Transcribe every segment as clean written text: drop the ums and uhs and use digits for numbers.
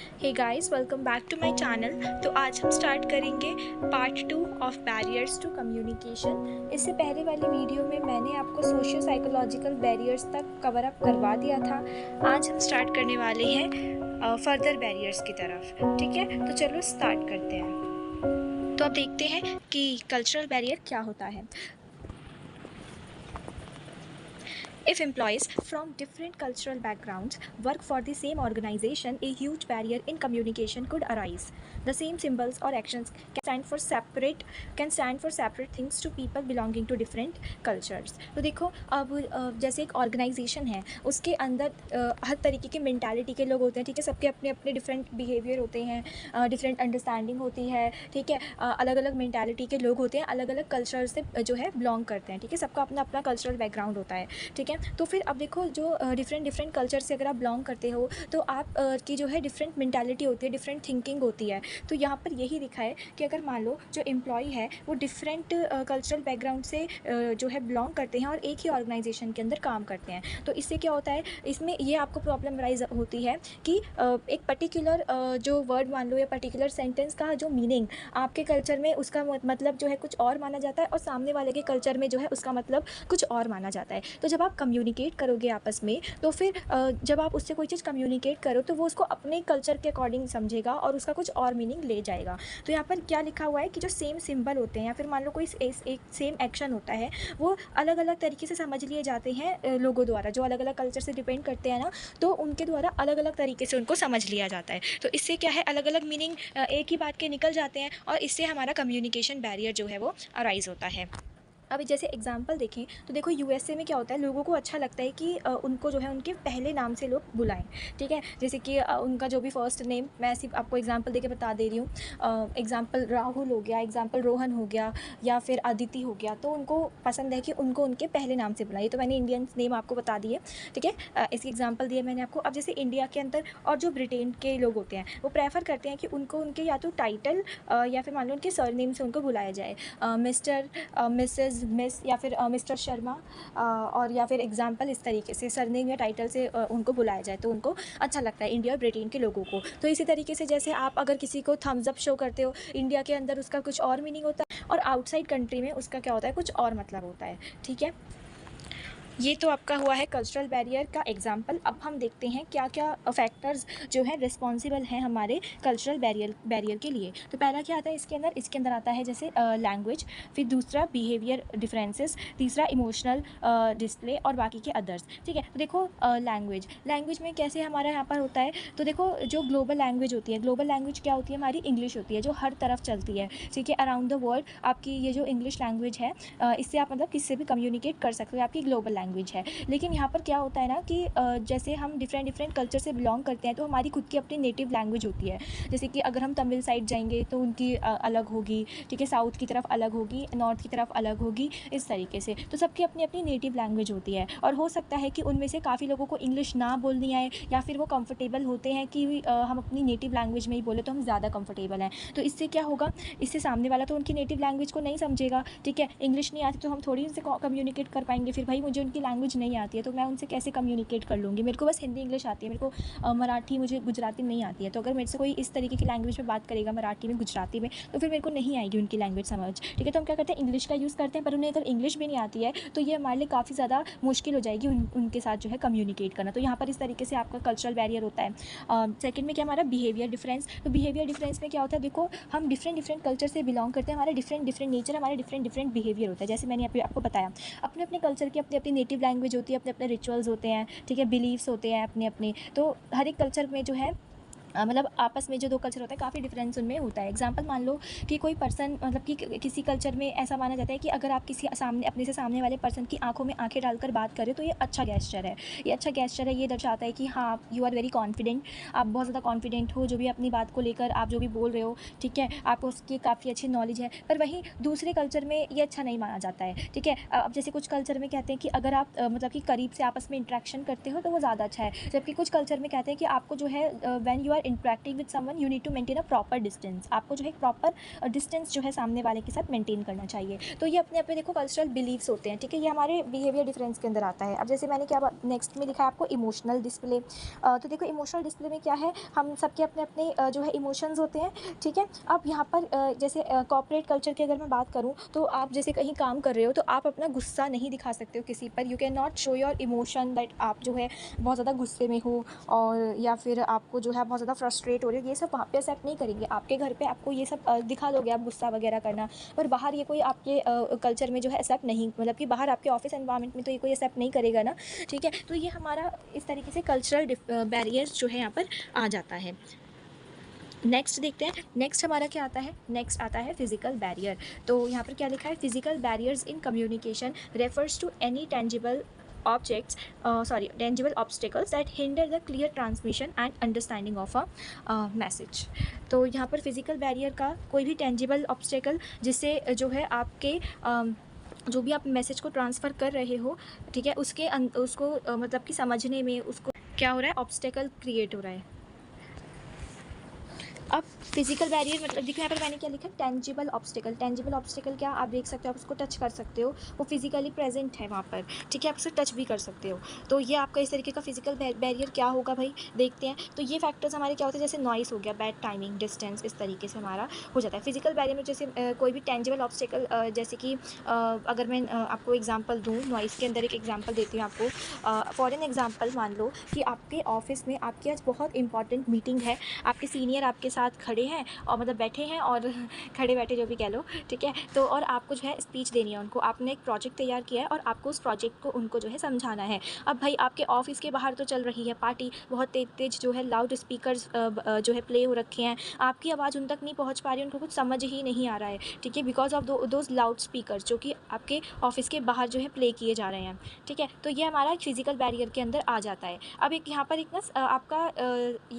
Hey guys, welcome back to my channel. तो आज हम स्टार्ट करेंगे part 2 of barriers to communication. इससे पहले वाली वीडियो में मैंने आपको सोशियो साइकोलॉजिकल बैरियर्स तक कवर अप करवा दिया था। आज हम स्टार्ट करने वाले हैं फर्दर बैरियर्स की तरफ। ठीक है, तो चलो स्टार्ट करते हैं। तो अब देखते हैं कि कल्चरल बैरियर क्या होता है। If employees from different cultural backgrounds work for the same organization, a huge barrier in communication could arise. The same symbols or actions can stand for separate things to people belonging to different cultures. तो देखो अब जैसे एक organisation है, उसके अंदर हर तरीके की मेंटालिटी के लोग होते हैं। ठीक है, सबके अपने अपने डिफरेंट बिहेवियर होते हैं, डिफरेंट अंडरस्टैंडिंग होती है। ठीक है, अलग अलग मेंटालिटी के लोग होते हैं, अलग अलग कल्चर से जो है बिलोंग करते हैं। ठीक है, सबका अपना अपना कल्चरल बैकग्राउंड होता है। ठीक है, तो फिर अब देखो जो डिफरेंट कल्चर से अगर आप बिलोंग करते हो तो आप की जो है डिफरेंट मेंटालिटी होती है, डिफरेंट थिंकिंग होती है। तो यहाँ पर यही लिखा है कि अगर मान लो जो एम्प्लॉय है वो डिफरेंट कल्चरल बैकग्राउंड से जो है बिलोंग करते हैं और एक ही ऑर्गेनाइजेशन के अंदर काम करते हैं, तो इससे क्या होता है, इसमें ये आपको प्रॉब्लम राइज होती है कि एक पर्टिकुलर जो वर्ड मान लो या पर्टिकुलर सेंटेंस का जो मीनिंग आपके कल्चर में उसका मतलब जो है कुछ और माना जाता है और सामने वाले के कल्चर में जो है उसका मतलब कुछ और माना जाता है। तो जब आप कम्युनिकेट करोगे आपस में, तो फिर जब आप उससे कोई चीज़ कम्युनिकेट करो तो वो उसको अपने कल्चर के अकॉर्डिंग समझेगा और उसका कुछ और मीनिंग ले जाएगा। तो यहाँ पर क्या लिखा हुआ है कि जो सेम सिंबल होते हैं या फिर मान लो कोई एक सेम एक्शन होता है, वो अलग अलग तरीके से समझ लिए जाते हैं लोगों द्वारा, जो अलग अलग कल्चर से डिपेंड करते हैं ना, तो उनके द्वारा अलग अलग तरीके से उनको समझ लिया जाता है। तो इससे क्या है, अलग अलग मीनिंग एक ही बात के निकल जाते हैं और इससे हमारा कम्युनिकेशन बैरियर जो है वो अराइज होता है। अभी जैसे एग्जांपल देखें तो देखो यूएसए में क्या होता है, लोगों को अच्छा लगता है कि उनको जो है उनके पहले नाम से लोग बुलाएं। ठीक है, जैसे कि उनका जो भी फर्स्ट नेम, मैं सिर्फ आपको एग्जांपल देके बता दे रही हूँ। एग्जांपल राहुल हो गया, एग्जांपल रोहन हो गया या फिर अदिति हो गया, तो उनको पसंद है कि उनको उनके पहले नाम से बुलाइए। तो मैंने इंडियन नेम आपको बता दिए। ठीक है, इसकी एग्जाम्पल दिए मैंने आपको। अब जैसे इंडिया के अंदर और जो ब्रिटेन के लोग होते हैं वो प्रेफर करते हैं कि उनको उनके या तो टाइटल या फिर मान लो उनके सरनेम से उनको बुलाया जाए, मिस्टर, मिसेस, मिस या फिर मिस्टर शर्मा, और या फिर एग्जाम्पल इस तरीके से सरनेम या टाइटल से उनको बुलाया जाए तो उनको अच्छा लगता है इंडिया और ब्रिटेन के लोगों को। तो इसी तरीके से जैसे आप अगर किसी को थम्स अप शो करते हो, इंडिया के अंदर उसका कुछ और मीनिंग होता है और आउटसाइड कंट्री में उसका क्या होता है, कुछ और मतलब होता है। ठीक है, ये तो आपका हुआ है कल्चरल बैरियर का एग्जाम्पल। अब हम देखते हैं क्या क्या फैक्टर्स जो है रिस्पॉन्सिबल हैं हमारे कल्चरल बैरियर के लिए। तो पहला क्या आता है इसके अंदर आता है जैसे लैंग्वेज, फिर दूसरा बिहेवियर डिफरेंसेस, तीसरा इमोशनल डिस्प्ले और बाकी के अदर्स। ठीक है, तो देखो लैंग्वेज में कैसे हमारा यहाँ पर होता है, तो देखो जो ग्लोबल लैंग्वेज होती है, ग्लोबल लैंग्वेज क्या होती है, हमारी इंग्लिश होती है जो हर तरफ चलती है। ठीक है, अराउंड द वर्ल्ड आपकी ये जो इंग्लिश लैंग्वेज है, इससे आप मतलब किससे भी कम्युनिकेट कर सकते हो, आपकी ग्लोबल लैंग्वेज है। लेकिन यहाँ पर क्या होता है ना कि जैसे हम डिफरेंट कल्चर से बिलोंग करते हैं तो हमारी खुद की अपनी नेटिव लैंग्वेज होती है। जैसे कि अगर हम तमिल साइड जाएंगे तो उनकी अलग होगी। ठीक है, साउथ की तरफ अलग होगी, नॉर्थ की तरफ अलग होगी, इस तरीके से। तो सबकी अपनी अपनी नेटिव लैंग्वेज होती है और हो सकता है कि उनमें से काफ़ी लोगों को इंग्लिश ना बोलनी आए या फिर वो कंफर्टेबल होते हैं कि हम अपनी नेटिव लैंग्वेज में ही बोले तो हम ज़्यादा कंफर्टेबल हैं। तो इससे क्या होगा, इससे सामने वाला तो उनकी नेटिव लैंग्वेज को नहीं समझेगा। ठीक है, इंग्लिश नहीं आती तो हम थोड़ी उनसे कम्युनिकेट कर पाएंगे। फिर भाई मुझे उनकी लैंग्वेज नहीं आती है तो मैं उनसे कैसे कम्युनिकेट कर लूँगी, मेरे को बस हिंदी इंग्लिश आती है, मेरे को मराठी, मुझे गुजराती नहीं आती है। तो अगर मेरे से कोई इस तरीके की लैंग्वेज में बात करेगा, मराठी में, गुजराती में, तो फिर मेरे को नहीं आएगी उनकी लैंग्वेज समझ। ठीक है, तो हम क्या करते हैं, इंग्लिश का यूज़ करते हैं, पर उन्हें अगर इंग्लिश भी नहीं आती है तो ये हमारे लिए काफ़ी ज़्यादा मुश्किल हो जाएगी उनके साथ जो है कम्युनिकेट करना। तो यहाँ पर इस तरीके से आपका कल्चरल बैरियर होता है। सेकंड में क्या हमारा बिहेवियर डिफरेंस। तो बिहेवियर डिफरेंस में क्या होता है, देखो हम डिफरेंट कल्चर से बिलोंग करते हैं, हमारे डिफरेंट नेचर, हमारे डिफरेंट बिहेवियर होता है। जैसे मैंने आपको बताया, अपने अपने कल्चर की अपनी अपनी नेटिव लैंग्वेज होती है, अपने अपने रिचुअल्स होते हैं। ठीक है, बिलीव्स होते हैं अपने अपने। तो हर एक कल्चर में जो है मतलब आपस में जो दो कल्चर होता है काफ़ी डिफरेंस उनमें होता है। एग्जांपल मान लो कि कोई पर्सन मतलब कि किसी कल्चर में ऐसा माना जाता है कि अगर आप किसी सामने अपने से सामने वाले पर्सन की आंखों में आंखें डालकर बात करें तो ये अच्छा गेस्चर है, ये अच्छा गेस्चर है, ये दर्शाता है कि हाँ यू आर वेरी कॉन्फिडेंट, आप बहुत ज़्यादा कॉन्फिडेंट हो जो भी अपनी बात को लेकर, आप जो भी बोल रहे हो। ठीक है, आपको उसकी काफ़ी अच्छी नॉलेज है। पर वहीं दूसरे कल्चर में ये अच्छा नहीं माना जाता है। ठीक है, अब जैसे कुछ कल्चर में कहते हैं कि अगर आप मतलब कि करीब से आपस में इंट्रैक्शन करते हो तो वो ज़्यादा अच्छा है, जबकि कुछ कल्चर में कहते हैं कि आपको जो है when you are interacting with someone you need to maintain a proper distance. आपको जो है प्रॉपर डिस्टेंस जो है सामने वाले के साथ मेंटेन करना चाहिए। तो ये अपने अपने देखो कल्चरल बिलीव्स होते हैं, ठीक है, ये हमारे बिहेवियर डिफरेंस के अंदर आता है। अब जैसे मैंने क्या नेक्स्ट में लिखा है आपको इमोशनल डिस्प्ले। तो देखो इमोशनल डिस्प्ले में क्या है, हम सबके अपने अपने जो है इमोशंस होते हैं, ठीक है। अब यहाँ पर जैसे कॉर्पोरेट कल्चर की अगर मैं बात करूँ तो आप जैसे कहीं काम कर रहे हो तो आप अपना गुस्सा नहीं दिखा सकते हो किसी पर। You can not show your emotion that आप जो है बहुत ज़्यादा गुस्से में हो, और या फिर आपको जो है बहुत ज़्यादा फ्रस्ट्रेट हो रहे हो, ये सब वहाँ पे एक्सेप्ट नहीं करेंगे। आपके घर पे आपको ये सब दिखा दोगे आप गुस्सा वगैरह करना, पर बाहर ये कोई आपके कल्चर में जो है एक्सेप्ट नहीं, मतलब कि बाहर आपके ऑफिस एनवायरनमेंट में तो ये कोई एक्सेप्ट नहीं करेगा ना, ठीक है। तो ये हमारा इस तरीके से कल्चरल बैरियर्स जो है यहाँ पर आ जाता है। नेक्स्ट देखते हैं, नेक्स्ट हमारा क्या आता है, नेक्स्ट आता है फिजिकल बैरियर। तो यहाँ पर क्या लिखा है, physical barriers in communication refers to any tangible objects tangible obstacles that hinder the clear transmission and understanding of a message। तो यहाँ पर फिजिकल बैरियर का कोई भी टेंजिबल ऑब्स्टेकल जिससे जो है आपके जो भी आप मैसेज को ट्रांसफ़र कर रहे हो, ठीक है, उसको मतलब कि समझने में उसको क्या हो रहा है, ऑब्स्टेकल क्रिएट हो रहा है। अब फिजिकल बैरियर मतलब देखो यहाँ पर मैंने क्या लिखा है, टेंजिबल ऑब्स्टिकल। टेंजिबल ऑब्स्टिकल क्या, आप देख सकते हो, आप उसको टच कर सकते हो, वो फिजिकली प्रेजेंट है वहाँ पर, ठीक है, आप उसे टच भी कर सकते हो। तो ये आपका इस तरीके का फिजिकल बैरियर क्या होगा भाई, देखते हैं। तो ये फैक्टर्स हमारे क्या होते हैं, जैसे नॉइस हो गया, बैड टाइमिंग, डिस्टेंस, इस तरीके से हमारा हो जाता है। फिजिकल बैरियर में जैसे कोई भी टेंजिबल ऑब्स्टिकल, जैसे कि अगर मैं आपको एग्जाम्पल दूँ, नॉइस के अंदर एक एग्जाम्पल देती हूँ आपको। फॉर एन एग्जाम्पल मान लो कि आपके ऑफिस में आपकी आज बहुत इंपॉर्टेंट मीटिंग है, आपके सीनियर आपके साथ खड़े हैं और मतलब बैठे हैं, और खड़े बैठे जो भी कह लो, ठीक है। तो और आपको जो है स्पीच देनी है उनको, आपने एक प्रोजेक्ट तैयार किया है और आपको उस प्रोजेक्ट को उनको जो है समझाना है। अब भाई आपके ऑफिस के बाहर तो चल रही है पार्टी, बहुत तेज तेज जो है लाउड स्पीकर्स जो है प्ले हो रखे हैं, आपकी आवाज़ उन तक नहीं पहुंच पा रही, उनको कुछ समझ ही नहीं आ रहा है, ठीक है, because of those loud speakers जो कि आपके ऑफिस के बाहर जो है प्ले किए जा रहे हैं, ठीक है। तो ये हमारा फिजिकल बैरियर के अंदर आ जाता है। अब एक यहाँ पर एक ना आपका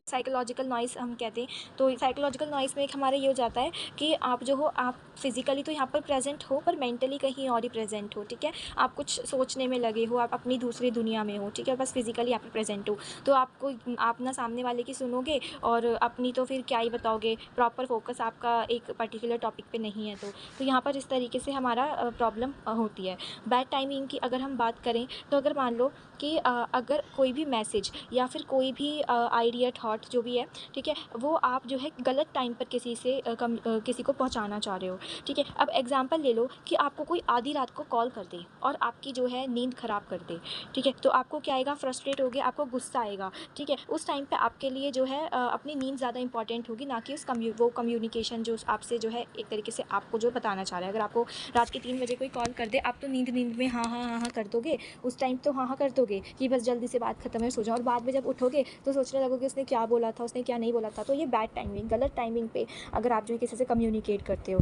साइकोलॉजिकल नॉइस हम कहते हैं। तो साइकोलॉजिकल नॉइस में एक हमारा ये हो जाता है कि आप जो हो, आप फिजिकली तो यहाँ पर प्रेजेंट हो पर मेंटली कहीं और ही प्रेजेंट हो, ठीक है। आप कुछ सोचने में लगे हो, आप अपनी दूसरी दुनिया में हो, ठीक है, बस फिजिकली आप प्रेजेंट हो। तो आप ना सामने वाले की सुनोगे और अपनी तो फिर क्या ही बताओगे, प्रॉपर फोकस आपका एक पर्टिकुलर टॉपिक पे नहीं है। तो यहाँ पर इस तरीके से हमारा प्रॉब्लम होती है। बैड टाइमिंग की अगर हम बात करें तो अगर मान लो कि अगर कोई भी मैसेज या फिर कोई भी आइडिया, थॉट जो भी है, ठीक है, वो आप जो है गलत टाइम पर किसी को पहुंचाना चाह रहे हो, ठीक है। अब एग्जांपल ले लो कि आपको कोई आधी रात को कॉल कर दे और आपकी जो है नींद ख़राब कर दे, ठीक है, तो आपको क्या आएगा, फ्रस्ट्रेट होगे, आपको गुस्सा आएगा, ठीक है। उस टाइम पे आपके लिए जो है अपनी नींद ज़्यादा इंपॉर्टेंट होगी, ना कि वो कम्युनिकेशन जो आपसे जो है एक तरीके से आपको जो बताना चाह रहा है। अगर आपको रात के 3 बजे कोई कॉल कर दे, आप तो नींद में हाँ हाँ हाँ हाँ कर दोगे, उस टाइम तो हाँ हाँ कर दोगे कि बस जल्दी से बात खत्म है, सो जाओ, और बाद में जब उठोगे तो सोचने लगोगे उसने क्या बोला था, उसने क्या नहीं बोला था। तो ये बैड टाइमिंग, गलत टाइमिंग पे अगर आप जो है किसी से कम्युनिकेट करते हो।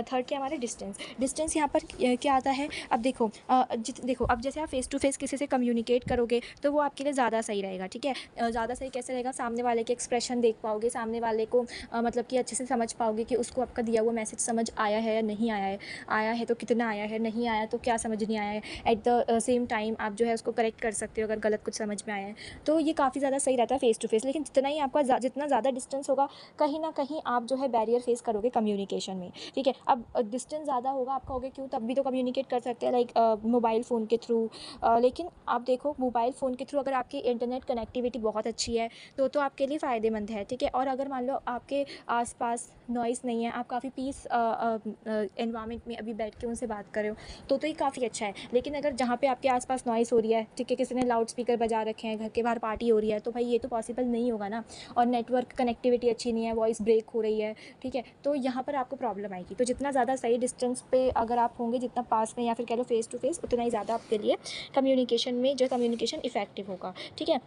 थर्ड क्या हमारे डिस्टेंस यहाँ पर क्या आता है। अब देखो देखो, अब जैसे आप फेस टू फेस किसी से कम्युनिकेट करोगे तो वो आपके लिए ज़्यादा सही रहेगा, ठीक है। ज़्यादा सही कैसे रहेगा, सामने वाले के एक्सप्रेशन देख पाओगे, सामने वाले को मतलब कि अच्छे से समझ पाओगे कि उसको आपका दिया हुआ मैसेज समझ आया है या नहीं आया है तो कितना आया है, नहीं आया तो क्या समझ नहीं आया है। एट द सेम टाइम आप जो है उसको करेक्ट कर सकते हो अगर गलत कुछ समझ में आया है। तो ये काफ़ी ज़्यादा सही रहता है फेस टू फेस। लेकिन जितना ही आपका जितना ज़्यादा डिस्टेंस होगा, कहीं ना कहीं आप जो है बैरियर फेस करोगे कम्युनिकेशन में, ठीक है। अब डिस्टेंस ज़्यादा होगा, आप कहोगे क्यों, तब भी तो कम्युनिकेट कर सकते हैं लाइक मोबाइल फ़ोन के थ्रू। लेकिन आप देखो मोबाइल फ़ोन के थ्रू अगर आपकी इंटरनेट कनेक्टिविटी बहुत अच्छी है तो आपके लिए फ़ायदेमंद है, ठीक है। और अगर मान लो आपके आसपास नॉइस नहीं है, आप काफ़ी पीस एनवायरनमेंट में अभी बैठ के उनसे बात कर रहे हो तो ये काफ़ी अच्छा है। लेकिन अगर जहाँ पे आपके आसपास नॉइस हो रही है, ठीक है, किसी ने लाउड स्पीकर बजा रखे हैं, घर के बाहर पार्टी हो रही है, तो भाई ये तो पॉसिबल नहीं होगा ना। और नेटवर्क कनेक्टिविटी अच्छी नहीं है, वॉइस ब्रेक हो रही है, ठीक है, तो यहाँ पर आपको प्रॉब्लम आएगी। तो जितना ज़्यादा सही डिस्टेंस पे अगर आप होंगे, जितना पास में या फिर कह लो फेस टू फेस, उतना ही ज़्यादा आपके लिए कम्युनिकेशन में जो कम्युनिकेशन इफेक्टिव होगा, ठीक है।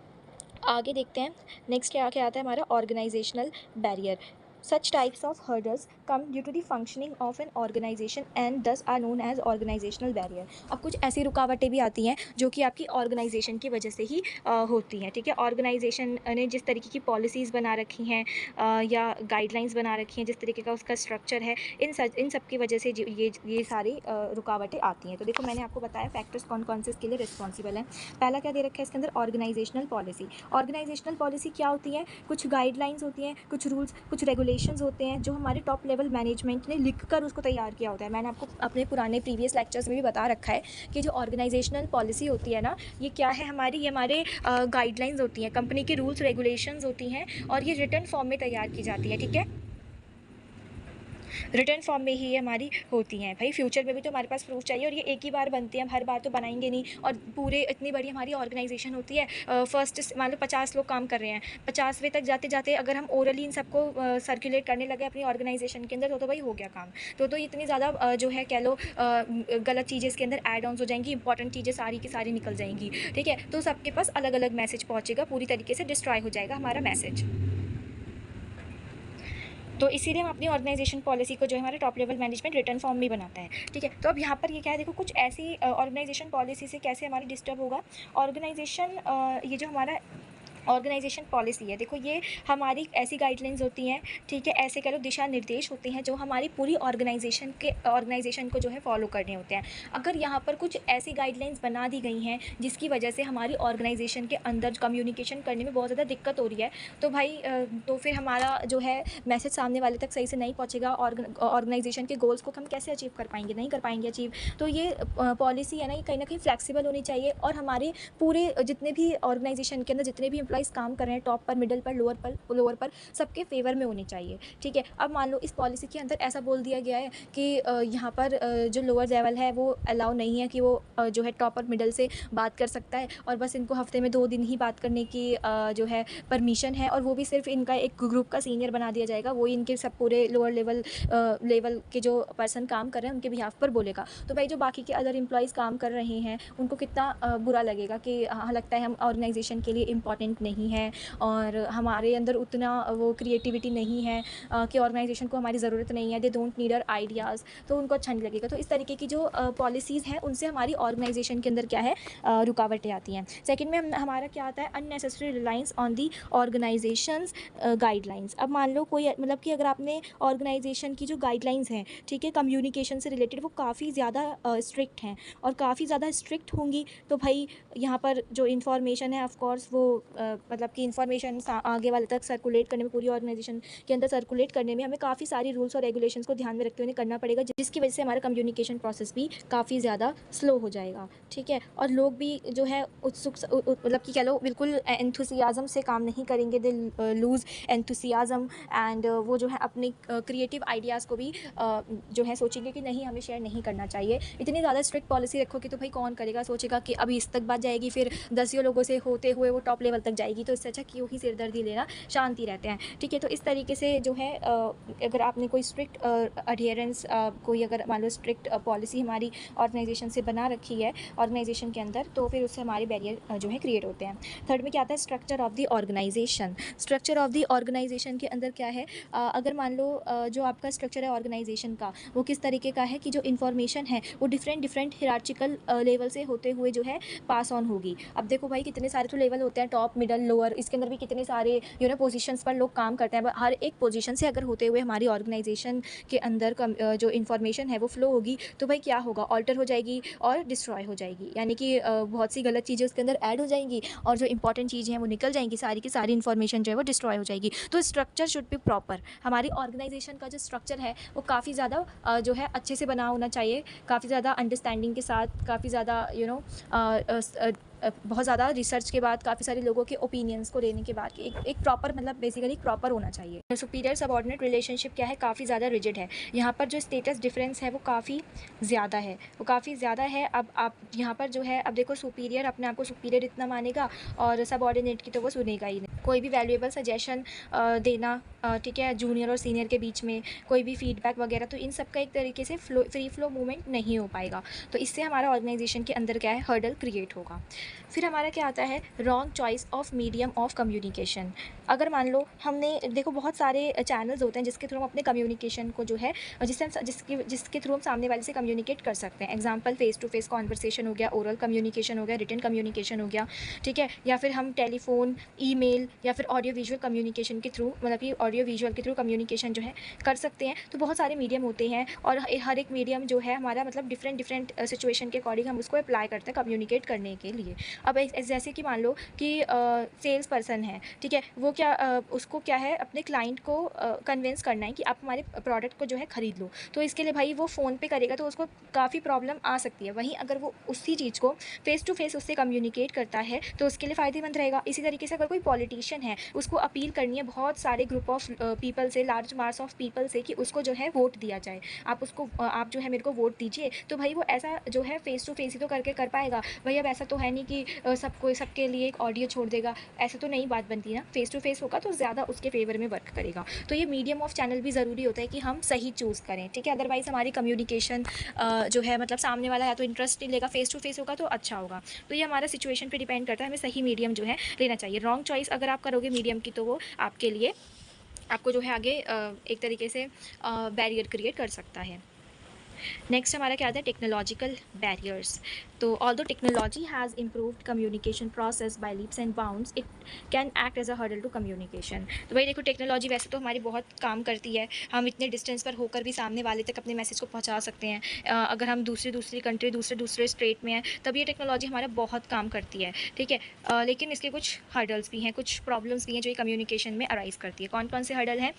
आगे देखते हैं नेक्स्ट क्या क्या आता है हमारा organisational barrier. Such types of hurdles come due to the functioning of an organization and thus are known as organizational barrier. अब कुछ ऐसी रुकावटें भी आती हैं जो कि आपकी ऑर्गेनाइजेशन की वजह से ही होती हैं, ठीक है। ऑर्गेनाइजेशन ने जिस तरीके की पॉलिसीज़ बना रखी हैं या गाइडलाइंस बना रखी हैं, जिस तरीके का उसका स्ट्रक्चर है, इन सब की वजह से ये सारी रुकावटें आती हैं। तो देखो मैंने आपको बताया फैक्टर्स कौन कौन से इसके लिए रिस्पॉन्सिबल हैं। पहला क्या दे रखा है इसके अंदर, ऑर्गेनाइजेशनल पॉलिसी। ऑर्गेनाइजेशनल पॉलिसी क्या होती है, कुछ गाइडलाइंस होती हैं, कुछ रूल्स, कुछ रेगुलेशंस होते हैं जो हमारे टॉप लेवल मैनेजमेंट ने लिख कर उसको तैयार किया होता है। मैंने आपको अपने पुराने प्रीवियस लेक्चर्स में भी बता रखा है कि जो ऑर्गेनाइजेशनल पॉलिसी होती है ना, ये क्या है हमारी, ये हमारे गाइडलाइंस होती हैं, कंपनी की रूल्स रेगुलेशंस होती हैं और ये रिटन फॉर्म में तैयार की जाती है, ठीक है। रिटर्न फॉर्म में ही ये हमारी होती हैं। भाई फ्यूचर में भी तो हमारे पास प्रूफ चाहिए और ये एक ही बार बनती है, हम हर बार तो बनाएंगे नहीं। और पूरे इतनी बड़ी हमारी ऑर्गेनाइजेशन होती है, फर्स्ट मान लो 50 लोग काम कर रहे हैं, 50वें तक जाते जाते अगर हम ओरली इन सबको सर्कुलेट करने लगे अपनी ऑर्गेनाइजेशन के अंदर तो भाई हो गया काम। तो इतनी ज़्यादा जो है कह लो गलत चीज़ें इसके अंदर ऐड ऑन्स हो जाएंगी, इंपॉर्टेंट चीज़ें सारी की सारी निकल जाएंगी, ठीक है। तो सबके पास अलग अलग मैसेज पहुँचेगा, पूरी तरीके से डिस्ट्रॉय हो जाएगा हमारा मैसेज। तो इसीलिए हम अपनी ऑर्गेनाइजेशन पॉलिसी को जो है हमारा top level management return form में बनाता है, ठीक है। तो अब यहाँ पर ये क्या है, देखो कुछ ऐसी ऑर्गेनाइजेशन पॉलिसी से कैसे हमारी डिस्टर्ब होगा ऑर्गेनाइजेशन, ये जो हमारा ऑर्गेनाइजेशन पॉलिसी है, देखो ये हमारी ऐसी गाइडलाइंस होती हैं, ठीक है, ऐसे कह लो दिशा निर्देश होते हैं जो हमारी पूरी ऑर्गेनाइजेशन को जो है फॉलो करने होते हैं। अगर यहाँ पर कुछ ऐसी गाइडलाइंस बना दी गई हैं जिसकी वजह से हमारी ऑर्गेनाइजेशन के अंदर कम्युनिकेशन करने में बहुत ज़्यादा दिक्कत हो रही है, तो भाई तो फिर हमारा जो है मैसेज सामने वाले तक सही से नहीं पहुँचेगा। ऑर्गेनाइजेशन के गोल्स को हम कैसे अचीव कर पाएंगे, नहीं कर पाएंगे अचीव। तो ये पॉलिसी है ना, ये कहीं ना कहीं फ्लैक्सीबल होनी चाहिए और हमारे पूरे जितने भी ऑर्गेनाइजेशन के अंदर जितने भी एम्प्लॉइज़ काम कर रहे हैं, टॉप पर, मिडिल पर, लोअर पर सबके फेवर में होनी चाहिए, ठीक है। अब मान लो इस पॉलिसी के अंदर ऐसा बोल दिया गया है कि यहाँ पर जो लोअर लेवल है वो अलाउ नहीं है कि वो जो है टॉप और मिडिल से बात कर सकता है और बस इनको हफ्ते में 2 दिन ही बात करने की जो है परमिशन है, और वो भी सिर्फ इनका एक ग्रुप का सीनियर बना दिया जाएगा, वो इनके सब पूरे लोअर लेवल के जो पर्सन काम कर रहे हैं उनके बिहाफ पर बोलेगा। तो भाई जो बाकी के अदर एम्प्लॉयज़ काम कर रहे हैं उनको कितना बुरा लगेगा कि हाँ लगता है हम ऑर्गेनाइजेशन के लिए इम्पॉर्टेंट नहीं है और हमारे अंदर उतना वो क्रिएटिविटी नहीं है कि ऑर्गेनाइजेशन को हमारी ज़रूरत नहीं है, they don't need our ideas, तो उनको अच्छा नहीं लगेगा। तो इस तरीके की जो पॉलिसीज़ हैं उनसे हमारी ऑर्गेनाइजेशन के अंदर क्या है रुकावटें आती हैं। सेकंड में हमारा क्या आता है, unnecessary reliance on the organisations guidelines. अब मान लो कोई मतलब कि अगर आपने ऑर्गेनाइजेशन की जो गाइडलाइंस हैं, ठीक है, कम्युनिकेशन से रिलेटेड, वो काफ़ी ज़्यादा स्ट्रिक्ट हैं और काफ़ी ज़्यादा स्ट्रिक्ट होंगी, तो भाई यहाँ पर जो इन्फॉर्मेशन है ऑफकोर्स वो मतलब कि इन्फॉर्मेशन आगे वाले तक सर्कुलेट करने में, पूरी ऑर्गेनाइजेशन के अंदर सर्कुलेट करने में हमें काफ़ी सारी रूल्स और रेगुलेशंस को ध्यान में रखते हुए करना पड़ेगा, जिसकी वजह से हमारा कम्युनिकेशन प्रोसेस भी काफ़ी ज़्यादा स्लो हो जाएगा, ठीक है। और लोग भी जो है उत्सुक मतलब कि कह लो बिल्कुल एंथुसियाज़म से काम नहीं करेंगे, दे लूज़ एंथुसियाज़म एंड वो जो है अपने क्रिएटिव आइडियाज़ को भी जो है सोचेंगे कि नहीं हमें शेयर नहीं करना चाहिए। इतनी ज़्यादा स्ट्रिक्ट पॉलिसी रखोगे तो भाई कौन करेगा, सोचेगा कि अभी इस तक बात जाएगी फिर 10 लोगों से होते हुए वो टॉप लेवल तक जाएगी, तो इससे अच्छा क्यों ही सिरदर्दी लेना, शांति रहते हैं, ठीक है। तो इस तरीके से जो है अगर आपने कोई स्ट्रिक्ट अडियरेंस कोई अगर मान लो स्ट्रिक्ट पॉलिसी हमारी ऑर्गेनाइजेशन से बना रखी है ऑर्गेनाइजेशन के अंदर, तो फिर उससे हमारे बैरियर जो है क्रिएट होते हैं। थर्ड में क्या आता है, structure of the organisation. Structure of the organisation के अंदर क्या है, अगर मान लो जो आपका स्ट्रक्चर है ऑर्गेनाइजेशन का वो किस तरीके का है कि जो इन्फॉर्मेशन है वो डिफरेंट हिरार्चिकल लेवल से होते हुए जो है पास ऑन होगी। अब देखो भाई कितने सारे तो लेवल होते हैं, टॉप, मिडल, लोअर, इसके अंदर भी कितने सारे पोजीशंस पर लोग काम करते हैं। हर एक पोजीशन से अगर होते हुए हमारी ऑर्गेनाइजेशन के अंदर जो इन्फॉर्मेशन है वो फ्लो होगी, तो भाई क्या होगा, ऑल्टर हो जाएगी और डिस्ट्रॉय हो जाएगी, यानी कि बहुत सी गलत चीज़ें उसके अंदर ऐड हो जाएंगी और जो इंपॉर्टेंट चीज़ें हैं वो निकल जाएंगी, सारी की सारी इन्फॉर्मेशन जो है वो डिस्ट्रॉय हो जाएगी। तो स्ट्रक्चर शुड बी प्रॉपर। हमारी ऑर्गेनाइजेशन का जो स्ट्रक्चर है वो काफ़ी ज़्यादा जो है अच्छे से बना होना चाहिए, काफ़ी ज़्यादा अंडरस्टैंडिंग के साथ, काफ़ी ज़्यादा बहुत ज़्यादा रिसर्च के बाद, काफ़ी सारे लोगों के ओपिनियंस को लेने के बाद एक प्रॉपर मतलब बेसिकली प्रॉपर होना चाहिए। सुपीरियर सबऑर्डिनेट रिलेशनशिप क्या है, काफ़ी ज़्यादा रिजिड है। यहाँ पर जो स्टेटस डिफरेंस है वो काफ़ी ज़्यादा है, अब आप यहाँ पर जो है, अब देखो सुपीरियर अपने आप को सुपीरियर इतना मानेगा और सबऑर्डिनेट की तो वो सुनेगा ही नहीं। कोई भी वैल्यूएबल सजेशन देना, ठीक है, जूनियर और सीनियर के बीच में कोई भी फीडबैक वगैरह, तो इन सब का एक तरीके से फ्री फ्लो मूवमेंट नहीं हो पाएगा। तो इससे हमारा ऑर्गेनाइजेशन के अंदर क्या है, हर्डल क्रिएट होगा। फिर हमारा क्या आता है, wrong choice of medium of communication. अगर मान लो हमने देखो बहुत सारे चैनल्स होते हैं जिसके थ्रू हम अपने कम्युनिकेशन को जो है जिसके थ्रू हम सामने वाले से कम्युनिकेट कर सकते हैं। Example face to face conversation हो गया, ओरल कम्युनिकेशन हो गया, रिटन कम्युनिकेशन हो गया, ठीक है, या फिर हम टेलीफोन, ईमेल या फिर ऑडियो विजुअल कम्युनिकेशन के थ्रू, मतलब कि ऑडियो विजुअल के थ्रू कम्युनिकेशन जो है कर सकते हैं। तो बहुत सारे मीडियम होते हैं और हर एक मीडियम जो है हमारा मतलब डिफरेंट सिचुएशन के अकॉर्डिंग हम उसको अप्लाई करते हैं कम्युनिकेट करने के लिए। अब जैसे कि मान लो कि सेल्स पर्सन है, ठीक है, वो क्या उसको क्या है अपने क्लाइंट को कन्विंस करना है कि आप हमारे प्रोडक्ट को जो है ख़रीद लो। तो इसके लिए भाई वो फ़ोन पे करेगा तो उसको काफ़ी प्रॉब्लम आ सकती है। वहीं अगर वो उसी चीज़ को फ़ेस टू फ़ेस उससे कम्युनिकेट करता है तो उसके लिए फ़ायदेमंद रहेगा। इसी तरीके से अगर कोई पॉलिटिशियन है, उसको अपील करनी है बहुत सारे ग्रुप ऑफ पीपल से, लार्ज मास ऑफ पीपल से, कि उसको जो है वोट दिया जाए, आप जो है मेरे को वोट दीजिए, तो भाई वो ऐसा जो है फ़ेस टू फ़ेस ही तो करके कर पाएगा। भाई अब ऐसा तो है नहीं कि सबके लिए एक ऑडियो छोड़ देगा, ऐसा तो नहीं बात बनती ना। फ़ेस टू फ़ेस होगा तो ज़्यादा उसके फेवर में वर्क करेगा। तो ये मीडियम ऑफ चैनल भी ज़रूरी होता है कि हम सही चूज़ करें, ठीक है। अदरवाइज़ हमारी कम्युनिकेशन जो है मतलब सामने वाला या तो इंटरेस्ट नहीं लेगा, फ़ेस टू फ़ेस होगा तो अच्छा होगा। तो ये हमारा सिचुएशन पे डिपेंड करता है, हमें सही मीडियम जो है लेना चाहिए। रॉन्ग चॉइस अगर आप करोगे मीडियम की तो वो आपके लिए आपको जो है आगे एक तरीके से बैरियर क्रिएट कर सकता है। नेक्स्ट हमारा क्या आता है, टेक्नोलॉजिकल बैरियर्स। तो although technology has improved communication process by leaps and bounds, it can act as a hurdle to communication. तो भाई देखो टेक्नोलॉजी वैसे तो हमारी बहुत काम करती है, हम इतने डिस्टेंस पर होकर भी सामने वाले तक अपने मैसेज को पहुंचा सकते हैं। अगर हम दूसरी कंट्री, दूसरे स्टेट में हैं, तब ये टेक्नोलॉजी हमारा बहुत काम करती है, ठीक है। लेकिन इसके कुछ हर्डल्स भी हैं, कुछ प्रॉब्लम्स भी हैं जो ये कम्युनिकेशन में अराइज करती है। कौन कौन से हर्डल हैं?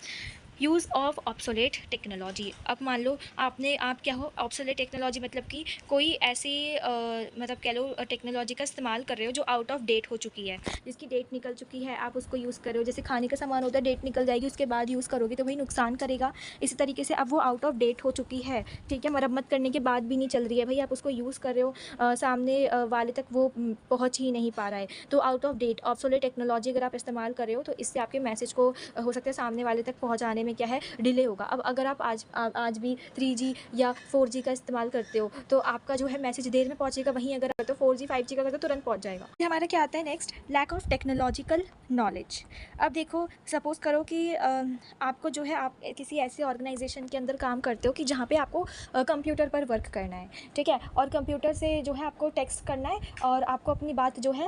Use of obsolete technology. अब मान लो आप क्या हो, ऑब्सोलेट टेक्नोलॉजी मतलब कि कोई ऐसी मतलब कह लो टेक्नोलॉजी का इस्तेमाल कर रहे हो जो आउट ऑफ डेट हो चुकी है, जिसकी डेट निकल चुकी है, आप उसको यूज़ कर रहे हो। जैसे खाने का सामान होता है, डेट निकल जाएगी, उसके बाद यूज़ करोगे तो वही नुकसान करेगा। इसी तरीके से अब वो आउट ऑफ डेट हो चुकी है, ठीक है, मरम्मत करने के बाद भी नहीं चल रही है, भाई आप उसको यूज़ कर रहे हो, सामने वाले तक वो पहुँच ही नहीं पा रहा है, तो out of date obsolete technology अगर आप इस्तेमाल कर रहे हो तो इससे आपके मैसेज को हो सकता है सामने वाले तक पहुँचाने में क्या है, डिले होगा। अब अगर आप आज भी 3G या 4G का इस्तेमाल करते हो तो आपका जो है मैसेज देर में पहुँचेगा, वहीं अगर तो 4G 5G का करते हो तुरंत पहुँच जाएगा। फिर हमारा क्या आता है next, lack of technological knowledge. अब देखो सपोज़ करो कि आपको जो है आप किसी ऐसे ऑर्गेनाइजेशन के अंदर काम करते हो कि जहाँ पे आपको कंप्यूटर पर वर्क करना है, ठीक है, और कंप्यूटर से जो है आपको टेक्स्ट करना है और आपको अपनी बात जो है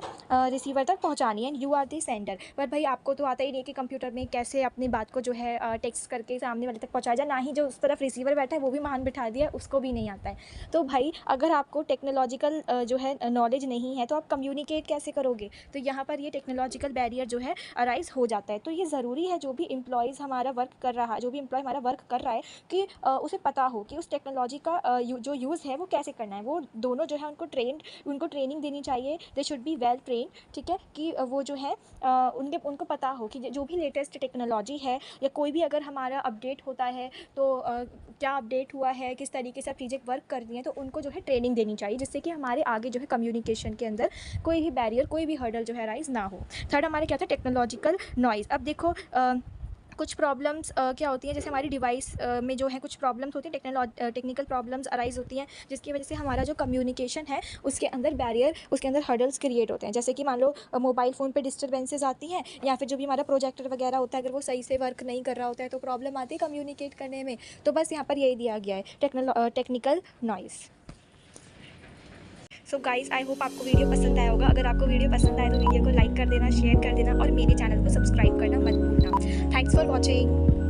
रिसीवर तक पहुँचानी है, यू आर दी सेंडर। पर भाई आपको तो आता ही नहीं कि कंप्यूटर में कैसे अपनी बात को जो है टेक्स्ट करके सामने वाले तक पहुँचाया जाए, ना ही जो उस तरफ रिसीवर बैठा है वो भी महान बिठा दिया, उसको भी नहीं आता है। तो भाई अगर आपको टेक्नोलॉजिकल जो है नॉलेज नहीं है तो आप कम्युनिकेट कैसे करोगे? तो यहाँ पर ये टेक्नोलॉजिकल बैरियर जो है अराइज़ हो जाता है। तो ये ज़रूरी है जो भी एम्प्लॉय हमारा वर्क कर रहा है कि उसे पता हो कि उस टेक्नोलॉजी का जो यूज़ है वो कैसे करना है। वो दोनों जो है उनको ट्रेनिंग देनी चाहिए, they should be well train, ठीक है, कि वो जो है उनको पता हो कि जो भी लेटेस्ट टेक्नोलॉजी है या कोई भी अगर हमारा अपडेट होता है तो क्या अपडेट हुआ है, किस तरीके से अब चीज़ें वर्क कर रही हैं, तो उनको जो है ट्रेनिंग देनी चाहिए, जिससे कि हमारे आगे जो है कम्युनिकेशन के अंदर कोई भी बैरियर, कोई भी हर्डल जो है राइज ना हो। थर्ड हमारे क्या था, टेक्नोलॉजिकल नॉइज़। अब देखो कुछ प्रॉब्लम्स क्या होती हैं, जैसे हमारी डिवाइस में जो है कुछ प्रॉब्लम्स होती हैं, टेक्निकल प्रॉब्लम्स अराइज़ होती हैं, जिसकी वजह से हमारा जो कम्युनिकेशन है उसके अंदर बैरियर, उसके अंदर हर्डल्स क्रिएट होते हैं। जैसे कि मान लो मोबाइल फ़ोन पे डिस्टर्बेंसेस आती हैं, या फिर जो भी हमारा प्रोजेक्टर वगैरह होता है अगर वो सही से वर्क नहीं कर रहा होता है तो प्रॉब्लम आती है कम्युनिकेट करने में। तो बस यहाँ पर यही दिया गया है, technical noise. So guys I hope आपको वीडियो पसंद आया होगा। अगर आपको वीडियो पसंद आए तो वीडियो को लाइक कर देना, शेयर कर देना और मेरे चैनल को सब्सक्राइब करना मत भूलना। Thanks for watching.